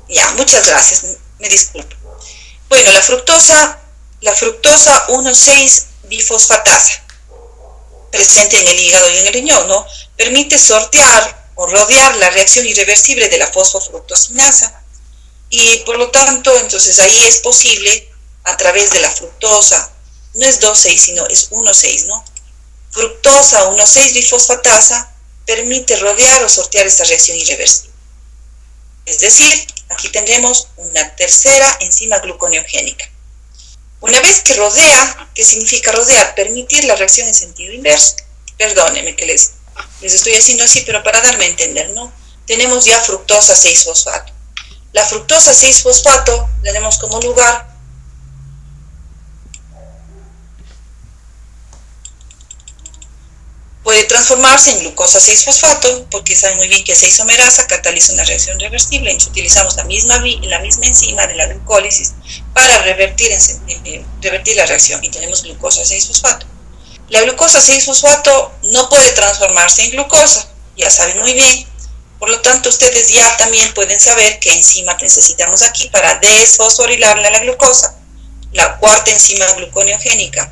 Ya, muchas gracias, me disculpo. Bueno, la fructosa 1,6-bifosfatasa, presente en el hígado y en el riñón, ¿no? Permite sortear o rodear la reacción irreversible de la fosfofructosinasa y por lo tanto, entonces ahí es posible a través de la fructosa, no es 2,6 sino es 1,6, ¿no? Fructosa 1,6-bifosfatasa permite rodear o sortear esta reacción irreversible. Es decir, aquí tendremos una tercera enzima gluconeogénica. Una vez que rodea, ¿qué significa rodear? Permitir la reacción en sentido inverso. Perdónenme que les estoy haciendo así, pero para darme a entender, ¿no? Tenemos ya fructosa 6-fosfato. La fructosa 6-fosfato tenemos como lugar puede transformarse en glucosa 6-fosfato, porque saben muy bien que esa isomerasa cataliza una reacción reversible. Entonces utilizamos la misma enzima de la glucólisis para revertir la reacción y tenemos glucosa 6-fosfato. La glucosa 6-fosfato no puede transformarse en glucosa, ya saben muy bien. Por lo tanto, ustedes ya también pueden saber qué enzima necesitamos aquí para desfosforilarle a la glucosa. La cuarta enzima gluconeogénica.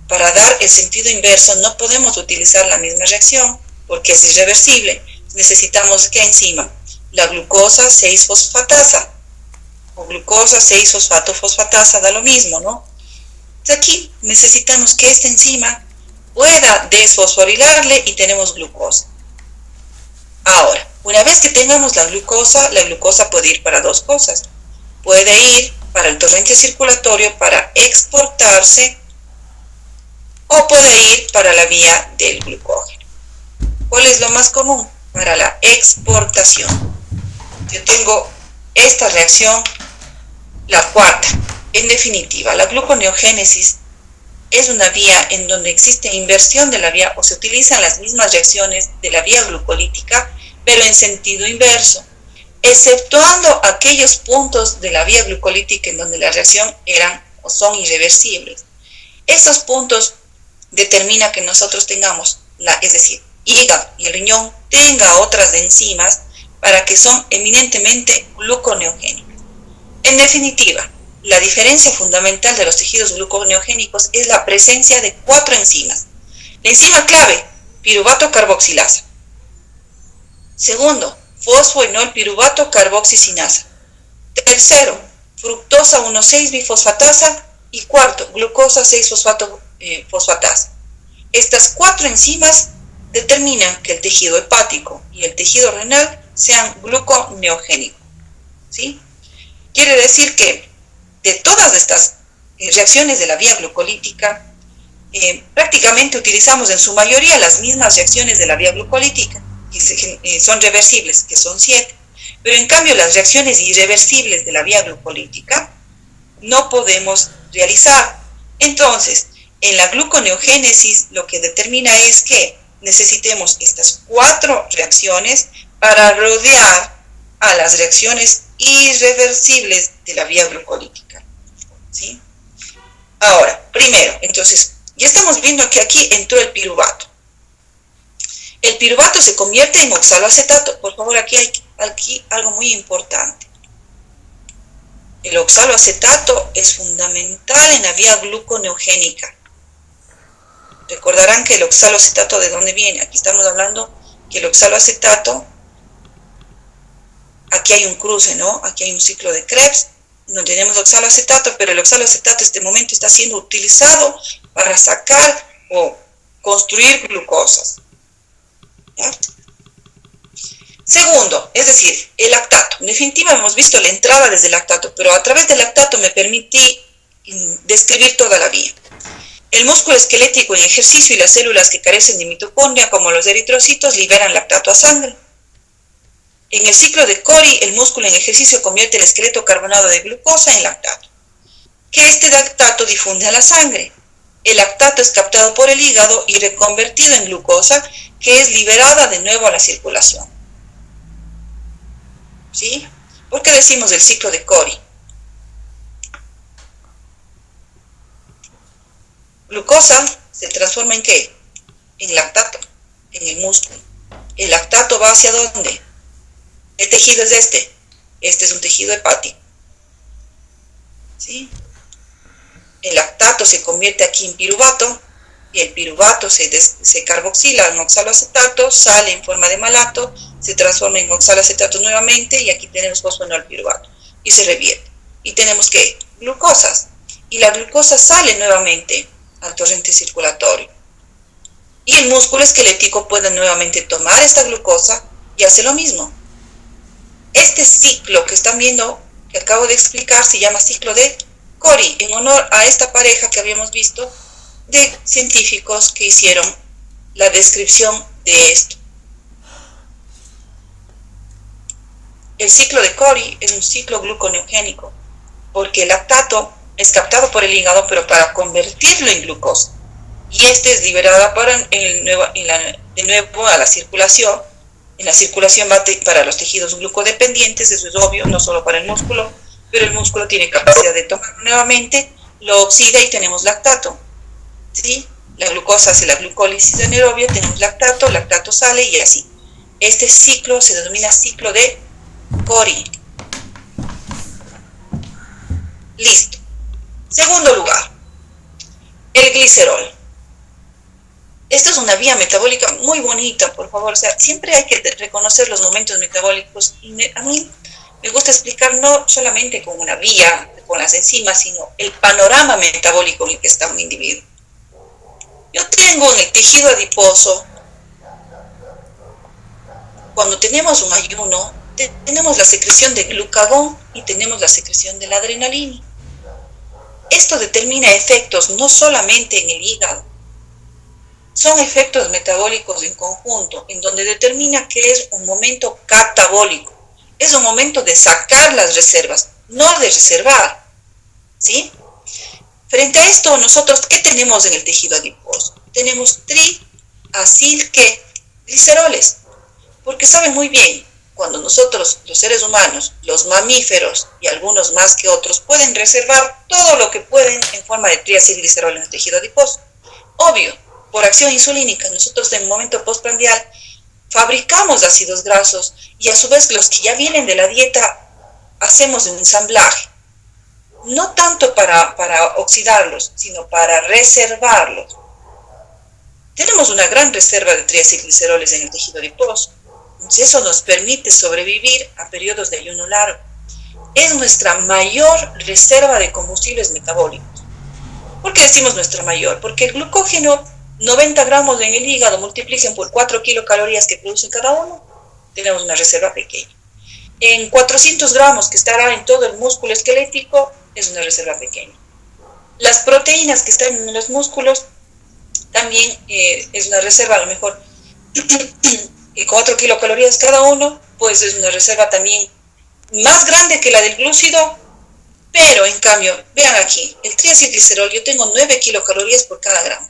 Para dar el sentido inverso no podemos utilizar la misma reacción porque es irreversible. Necesitamos ¿qué enzima? La glucosa 6-fosfatasa o glucosa 6-fosfato-fosfatasa, da lo mismo, ¿no? Entonces aquí necesitamos que esta enzima pueda desfosforilarle y tenemos glucosa. Ahora, una vez que tengamos la glucosa puede ir para dos cosas. Puede ir para el torrente circulatorio para exportarse o puede ir para la vía del glucógeno. ¿Cuál es lo más común? Para la exportación. Yo tengo esta reacción, la cuarta. En definitiva, la gluconeogénesis es una vía en donde existe inversión de la vía o se utilizan las mismas reacciones de la vía glucolítica, pero en sentido inverso, exceptuando aquellos puntos de la vía glucolítica en donde la reacción eran o son irreversibles. Esos puntos determina que nosotros tengamos, es decir, hígado y el riñón tenga otras enzimas para que son eminentemente gluconeogénicas. En definitiva, la diferencia fundamental de los tejidos gluconeogénicos es la presencia de 4 enzimas. La enzima clave, piruvato carboxilasa. Segundo, fosfoenolpiruvato carboxisinasa. Tercero, fructosa 1,6-bifosfatasa. Y cuarto, glucosa 6-fosfato-fosfatasa. Estas 4 enzimas determinan que el tejido hepático y el tejido renal sean gluconeogénicos. ¿Sí? Quiere decir que de todas estas reacciones de la vía glucolítica, prácticamente utilizamos en su mayoría las mismas reacciones de la vía glucolítica, que son reversibles, que son 7. Pero en cambio las reacciones irreversibles de la vía glucolítica no podemos realizar. Entonces, en la gluconeogénesis lo que determina es que necesitemos estas 4 reacciones para rodear a las reacciones irreversibles de la vía glucolítica. ¿Sí? Ahora, primero, entonces, ya estamos viendo que aquí entró el piruvato. El piruvato se convierte en oxaloacetato. Por favor, aquí hay algo muy importante. El oxaloacetato es fundamental en la vía gluconeogénica. Recordarán que el oxaloacetato, ¿de dónde viene? Aquí estamos hablando que el oxaloacetato, aquí hay un cruce, ¿no? Aquí hay un ciclo de Krebs, no tenemos oxaloacetato, pero el oxaloacetato en este momento está siendo utilizado para sacar o construir glucosas. ¿Ya? Segundo, es decir, el lactato. En definitiva, hemos visto la entrada desde el lactato, pero a través del lactato me permití describir toda la vía. El músculo esquelético en ejercicio y las células que carecen de mitocondria, como los eritrocitos, liberan lactato a sangre. En el ciclo de Cori, el músculo en ejercicio convierte el esqueleto carbonado de glucosa en lactato, que este lactato difunde a la sangre. El lactato es captado por el hígado y reconvertido en glucosa, que es liberada de nuevo a la circulación. ¿Sí? ¿Por qué decimos el ciclo de Cori? Glucosa se transforma ¿en qué? En lactato, en el músculo. ¿El lactato va hacia dónde? ¿Qué tejido es este? Este es un tejido hepático, ¿sí? El lactato se convierte aquí en piruvato, y el piruvato se carboxila en oxaloacetato, sale en forma de malato, se transforma en oxaloacetato nuevamente, y aquí tenemos fosfonol piruvato, y se revierte. Y tenemos que glucosas, y la glucosa sale nuevamente al torrente circulatorio. Y el músculo esquelético puede nuevamente tomar esta glucosa y hace lo mismo. Este ciclo que están viendo, que acabo de explicar, se llama ciclo de Cori, en honor a esta pareja que habíamos visto de científicos que hicieron la descripción de esto. El ciclo de Cori es un ciclo gluconeogénico, porque el lactato es captado por el hígado, pero para convertirlo en glucosa. Y este es liberada de nuevo a la circulación. En la circulación va para los tejidos glucodependientes, eso es obvio, no solo para el músculo, pero el músculo tiene capacidad de tomarlo nuevamente, lo oxida y tenemos lactato. ¿Sí? La glucosa hace la glucólisis anaerobia, tenemos lactato sale y así. Este ciclo se denomina ciclo de Cori. Listo. Segundo lugar, el glicerol. Esta es una vía metabólica muy bonita, por favor. O sea, siempre hay que reconocer los momentos metabólicos. Y a mí me gusta explicar no solamente con una vía, con las enzimas, sino el panorama metabólico en el que está un individuo. Yo tengo en el tejido adiposo, cuando tenemos un ayuno, tenemos la secreción de glucagón y tenemos la secreción de la adrenalina. Esto determina efectos no solamente en el hígado, son efectos metabólicos en conjunto, en donde determina que es un momento catabólico, es un momento de sacar las reservas, no de reservar, ¿sí? Frente a esto, nosotros, ¿qué tenemos en el tejido adiposo? Tenemos triacilgliceroles, porque saben muy bien, cuando nosotros, los seres humanos, los mamíferos y algunos más que otros, pueden reservar todo lo que pueden en forma de triacilglicerol en el tejido adiposo. Obvio, por acción insulínica, nosotros en el momento postprandial fabricamos ácidos grasos y a su vez los que ya vienen de la dieta hacemos un ensamblaje. No tanto para oxidarlos, sino para reservarlos. Tenemos una gran reserva de triacilgliceroles en el tejido adiposo. Entonces eso nos permite sobrevivir a periodos de ayuno largo. Es nuestra mayor reserva de combustibles metabólicos. ¿Por qué decimos nuestra mayor? Porque el glucógeno, 90 gramos en el hígado, multipliquen por 4 kilocalorías que produce cada uno, tenemos una reserva pequeña. En 400 gramos que estará en todo el músculo esquelético, es una reserva pequeña. Las proteínas que están en los músculos también es una reserva, a lo mejor 4 kilocalorías cada uno, pues es una reserva también más grande que la del glúcido, pero en cambio, vean aquí, el triacilglicerol, yo tengo 9 kilocalorías por cada gramo.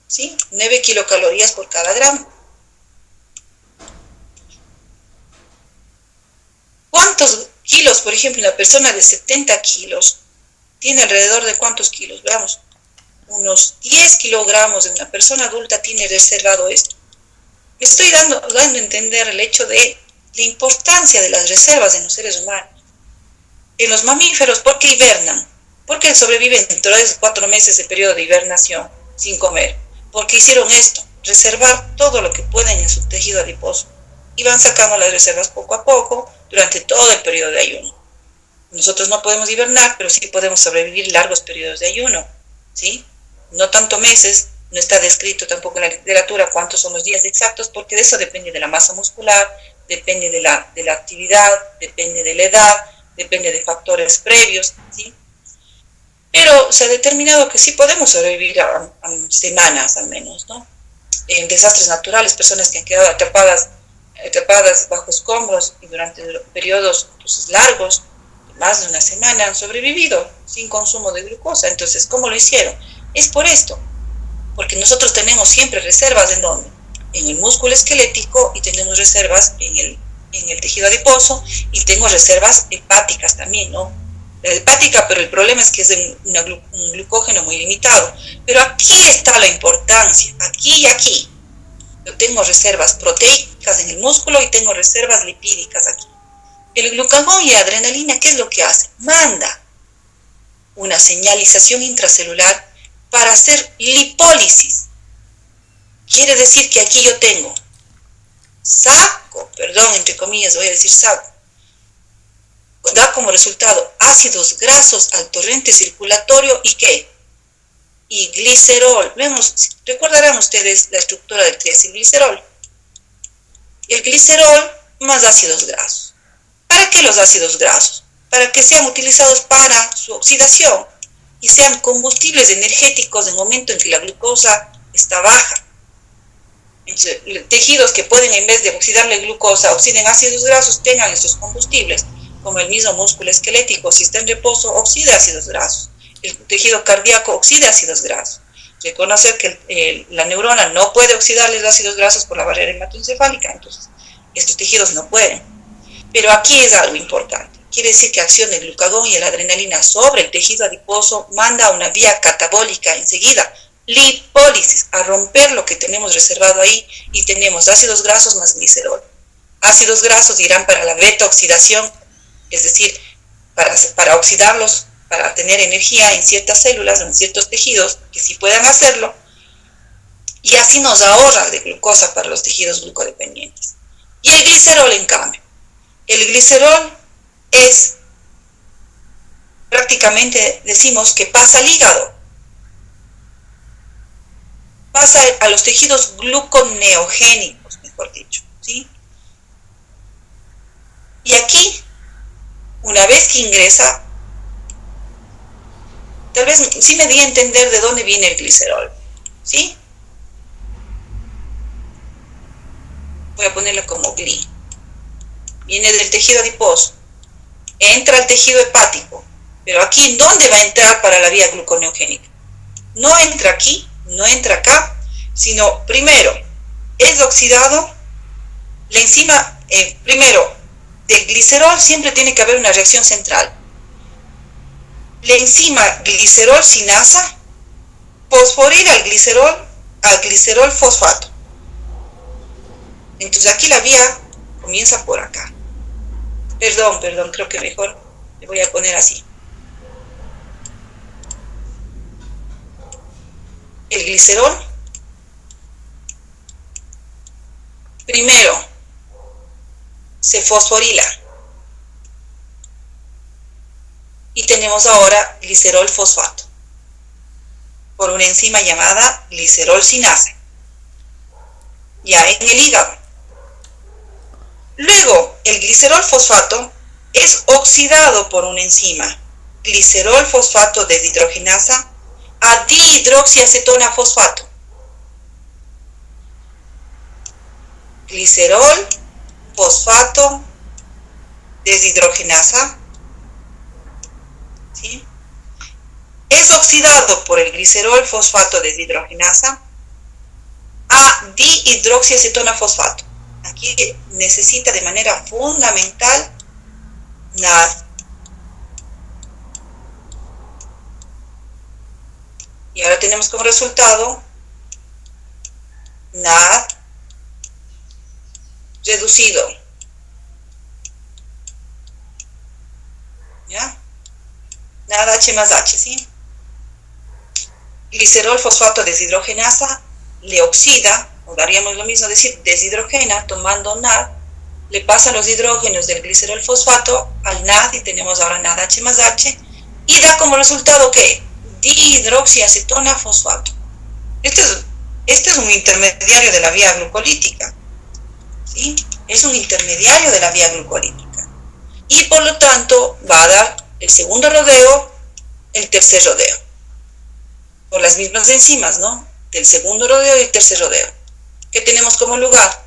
¿Sí? 9 kilocalorías por cada gramo. ¿Cuántos kilos, por ejemplo, una persona de 70 kilos tiene alrededor de cuántos kilos? Veamos, unos 10 kilogramos de una persona adulta tiene reservado esto. Me estoy dando a entender el hecho de la importancia de las reservas en los seres humanos. En los mamíferos, ¿por qué hibernan? Porque sobreviven dentro de 4 meses de periodo de hibernación sin comer. Porque hicieron esto, reservar todo lo que pueden en su tejido adiposo. Y van sacando las reservas poco a poco durante todo el periodo de ayuno. Nosotros no podemos hibernar, pero sí podemos sobrevivir largos periodos de ayuno, ¿sí? No tanto meses, no está descrito tampoco en la literatura cuántos son los días exactos, porque de eso depende de la masa muscular, depende de la actividad, depende de la edad, depende de factores previos, ¿sí? Pero se ha determinado que sí podemos sobrevivir a semanas al menos, ¿no? En desastres naturales, personas que han quedado atrapadas bajo escombros y durante periodos largos, más de una semana, han sobrevivido sin consumo de glucosa. Entonces, ¿cómo lo hicieron? Es por esto, porque nosotros tenemos siempre reservas, ¿en dónde? En el músculo esquelético, y tenemos reservas en el tejido adiposo, y tengo reservas hepáticas también, ¿no? La hepática, pero el problema es que es un glucógeno muy limitado. Pero aquí está la importancia, aquí y aquí. Yo tengo reservas proteicas en el músculo y tengo reservas lipídicas aquí. El glucagón y la adrenalina, ¿qué es lo que hace? Manda una señalización intracelular para hacer lipólisis. Quiere decir que aquí yo tengo entre comillas voy a decir saco, da como resultado ácidos grasos al torrente circulatorio y ¿qué? Y glicerol. Recordarán ustedes la estructura del triacilglicerol. El glicerol más ácidos grasos. ¿Para qué los ácidos grasos? Para que sean utilizados para su oxidación y sean combustibles energéticos en el momento en que la glucosa está baja. Entonces, tejidos que pueden, en vez de oxidarle glucosa, oxiden ácidos grasos, tengan estos combustibles, como el mismo músculo esquelético, si está en reposo, oxida ácidos grasos. El tejido cardíaco oxida ácidos grasos. Reconocer que la neurona no puede oxidar los ácidos grasos por la barrera hematoencefálica, entonces estos tejidos no pueden. Pero aquí es algo importante. Quiere decir que acción el glucagón y la adrenalina sobre el tejido adiposo manda una vía catabólica enseguida, lipólisis, a romper lo que tenemos reservado ahí y tenemos ácidos grasos más glicerol. Ácidos grasos irán para la beta oxidación, es decir, para oxidarlos, para tener energía en ciertas células o en ciertos tejidos que sí puedan hacerlo, y así nos ahorra de glucosa para los tejidos glucodependientes. Y el glicerol, en cambio, el glicerol es prácticamente, decimos que pasa al hígado, pasa a los tejidos gluconeogénicos, mejor dicho, ¿sí? Y aquí, una vez que ingresa, tal vez sí me di a entender de dónde viene el glicerol, ¿sí? Voy a ponerlo como gli. Viene del tejido adiposo, entra al tejido hepático, pero aquí, ¿en dónde va a entrar para la vía gluconeogénica? No entra aquí, no entra acá, sino primero es oxidado, la enzima, primero, del glicerol siempre tiene que haber una reacción central. La enzima glicerol sinasa fosforila al glicerol fosfato. Entonces aquí la vía comienza por acá. Perdón, creo que mejor le voy a poner así. El glicerol primero se fosforila y tenemos ahora glicerol fosfato por una enzima llamada glicerol sinasa, ya en el hígado. Luego el glicerol fosfato es oxidado por una enzima glicerol fosfato deshidrogenasa a dihidroxiacetona fosfato. Glicerol fosfato deshidrogenasa, ¿sí? Es oxidado por el glicerol fosfato deshidrogenasa a dihidroxiacetona fosfato. Aquí necesita de manera fundamental NAD. Y ahora tenemos como resultado NAD reducido. ¿Ya? NAD H más H, ¿sí? Glicerol fosfato deshidrogenasa le oxida, o daríamos lo mismo decir, deshidrogena, tomando NAD, le pasa los hidrógenos del glicerol fosfato al NAD y tenemos ahora NAD H más H, y da como resultado ¿qué? Dihidroxiacetona fosfato. Este es un intermediario de la vía glucolítica, ¿sí? Es un intermediario de la vía glucolítica. Y por lo tanto va a dar el segundo rodeo, el tercer rodeo. Por las mismas enzimas, ¿no? Del segundo rodeo y el tercer rodeo. ¿Qué tenemos como lugar?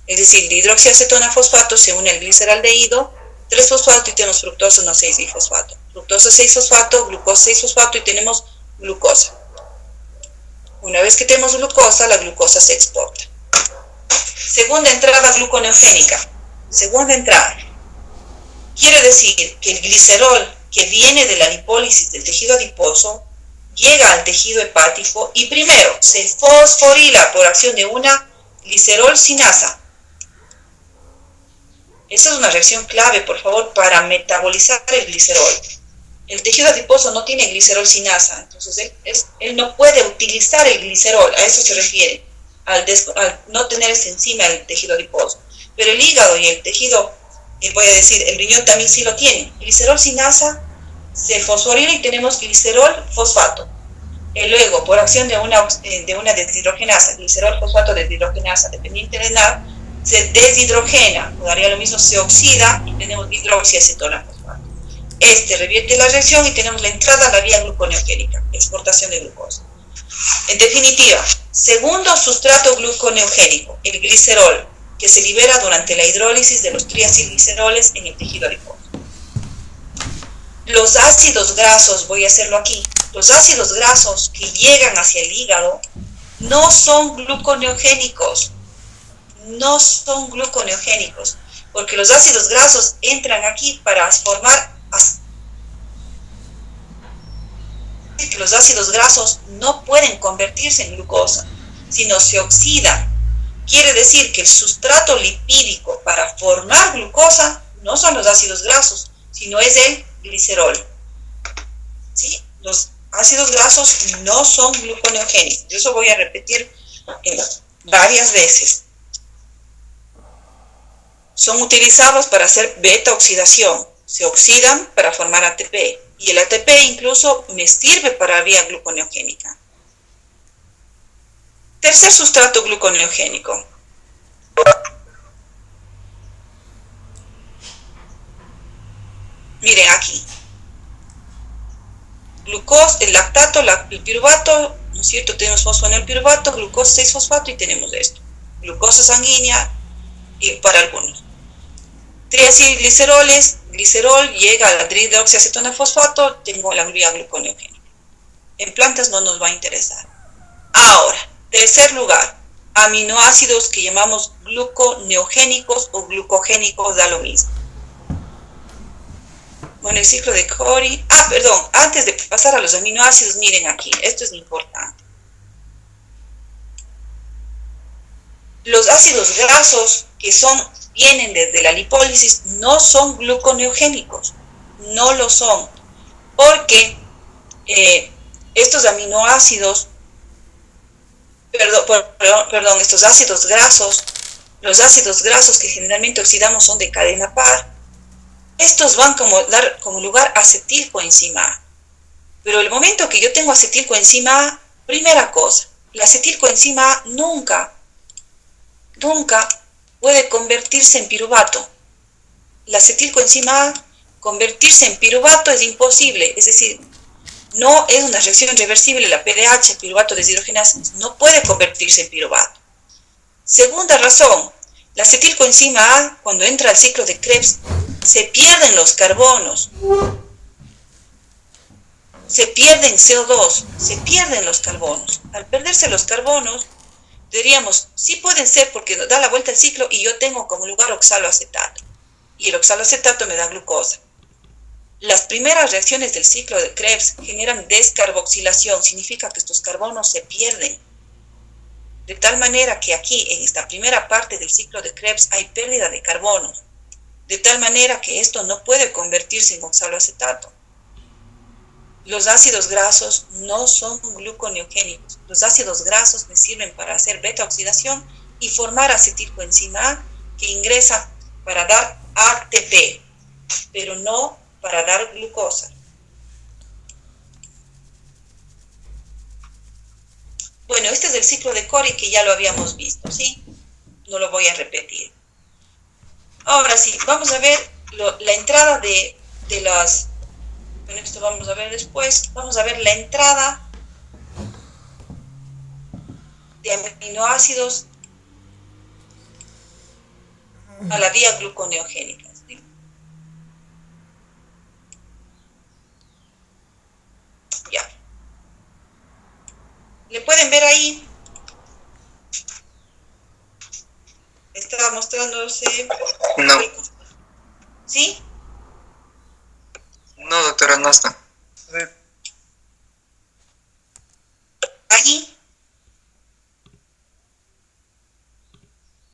Es decir, dihidroxiacetona fosfato se une al gliceraldehído, 3-fosfato y tenemos fructosa 1,6-bifosfato. Fructosa 6-fosfato, glucosa 6-fosfato y tenemos glucosa. Una vez que tenemos glucosa, la glucosa se exporta. Segunda entrada gluconeogénica. Segunda entrada. Quiere decir que el glicerol que viene de la lipólisis del tejido adiposo llega al tejido hepático y primero se fosforila por acción de una glicerol sinasa. Esa es una reacción clave, por favor, para metabolizar el glicerol. El tejido adiposo no tiene glicerol sinasa, entonces él no puede utilizar el glicerol, a eso se refiere, al no tener esta enzima el tejido adiposo. Pero el hígado y el tejido, voy a decir, el riñón también sí lo tiene. Glicerol sinasa se fosforila y tenemos glicerol fosfato. Y luego, por acción de una deshidrogenasa, glicerol fosfato deshidrogenasa dependiente de NAD, se deshidrogena, o daría lo mismo, se oxida y tenemos hidroxiacetona fosfato. Revierte la reacción y tenemos la entrada a la vía gluconeogénica, exportación de glucosa. En definitiva, segundo sustrato gluconeogénico, el glicerol, que se libera durante la hidrólisis de los triacilgliceroles en el tejido adiposo. Los ácidos grasos, voy a hacerlo aquí, los ácidos grasos que llegan hacia el hígado no son gluconeogénicos, porque los ácidos grasos entran aquí para formar, los ácidos grasos no pueden convertirse en glucosa, sino se oxidan. Quiere decir que el sustrato lipídico para formar glucosa no son los ácidos grasos, sino es el glicerol. ¿Sí? Los ácidos grasos no son gluconeogénicos. Eso voy a repetir varias veces. Son utilizados para hacer beta oxidación. Se oxidan para formar ATP. Y el ATP incluso me sirve para vía gluconeogénica. Tercer sustrato gluconeogénico. Miren aquí. Glucosa, el lactato, el piruvato, ¿no es cierto? Tenemos fosfonilpiruvato, glucosa 6-fosfato y tenemos esto. Glucosa sanguínea y para algunos. Triacilgliceroles, glicerol llega a la dihidroxiacetona fosfato, tengo la vía gluconeogénica. En plantas no nos va a interesar. Ahora, tercer lugar, aminoácidos que llamamos gluconeogénicos o glucogénicos, da lo mismo. Bueno, el ciclo de Cori. Perdón, antes de pasar a los aminoácidos, miren aquí, esto es importante. Los ácidos grasos que vienen desde la lipólisis no son gluconeogénicos, no lo son, porque estos aminoácidos, estos ácidos grasos, los ácidos grasos que generalmente oxidamos son de cadena par. Estos van dar como lugar a acetilcoenzima A. Pero el momento que yo tengo acetilcoenzima A, primera cosa, la acetilcoenzima A nunca puede convertirse en piruvato. La acetilcoenzima A, convertirse en piruvato es imposible, es decir, no es una reacción reversible, la PDH, piruvato deshidrogenasa, no puede convertirse en piruvato. Segunda razón, la acetilcoenzima A, cuando entra al ciclo de Krebs, se pierden los carbonos, se pierden CO2, se pierden los carbonos. Al perderse los carbonos, diríamos, sí pueden ser porque nos da la vuelta al ciclo y yo tengo como lugar oxaloacetato. Y el oxaloacetato me da glucosa. Las primeras reacciones del ciclo de Krebs generan descarboxilación, significa que estos carbonos se pierden. De tal manera que aquí, en esta primera parte del ciclo de Krebs, hay pérdida de carbonos. De tal manera que esto no puede convertirse en oxaloacetato. Los ácidos grasos no son gluconeogénicos. Los ácidos grasos me sirven para hacer beta oxidación y formar acetilcoenzima A que ingresa para dar ATP, pero no para dar glucosa. Bueno, este es el ciclo de Cori que ya lo habíamos visto, ¿sí? No lo voy a repetir. Ahora sí, vamos a ver la entrada de las... Bueno, esto vamos a ver después. Vamos a ver la entrada de aminoácidos a la vía gluconeogénica. ¿Sí? Ya. ¿Le pueden ver ahí? Está mostrándose... No. ¿Sí? No, doctora, no está.